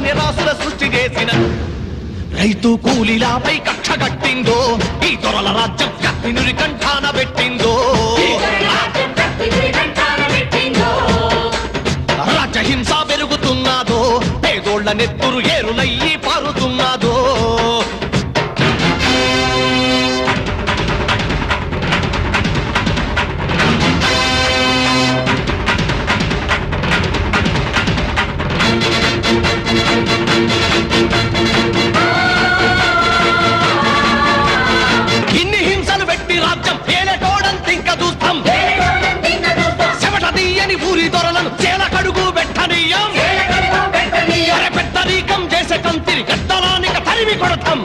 ధాన్యరాశుల సృష్టి చేసిన రైతు కూలీలపై కక్ష కట్టిందో ఈ దొరల రాజ్యం కత్తినురి కంఠాన పెట్టిందో రాజ్యహింస పెరుగుతున్నాదో పేదోళ్ల నెత్తురు ఏరులయ్యి పారుతున్నాదో ఇన్ని హింసలు పెట్టి రాజ్యం ఏలటోడంత ఇంకా చూస్తాం చెమట తీయని ఊరి దొరలను చేల కడుగు పెట్టనీయం పెద్దరీకం చేసే కంతిరి గద్దలానిక తరిమి కొడతాం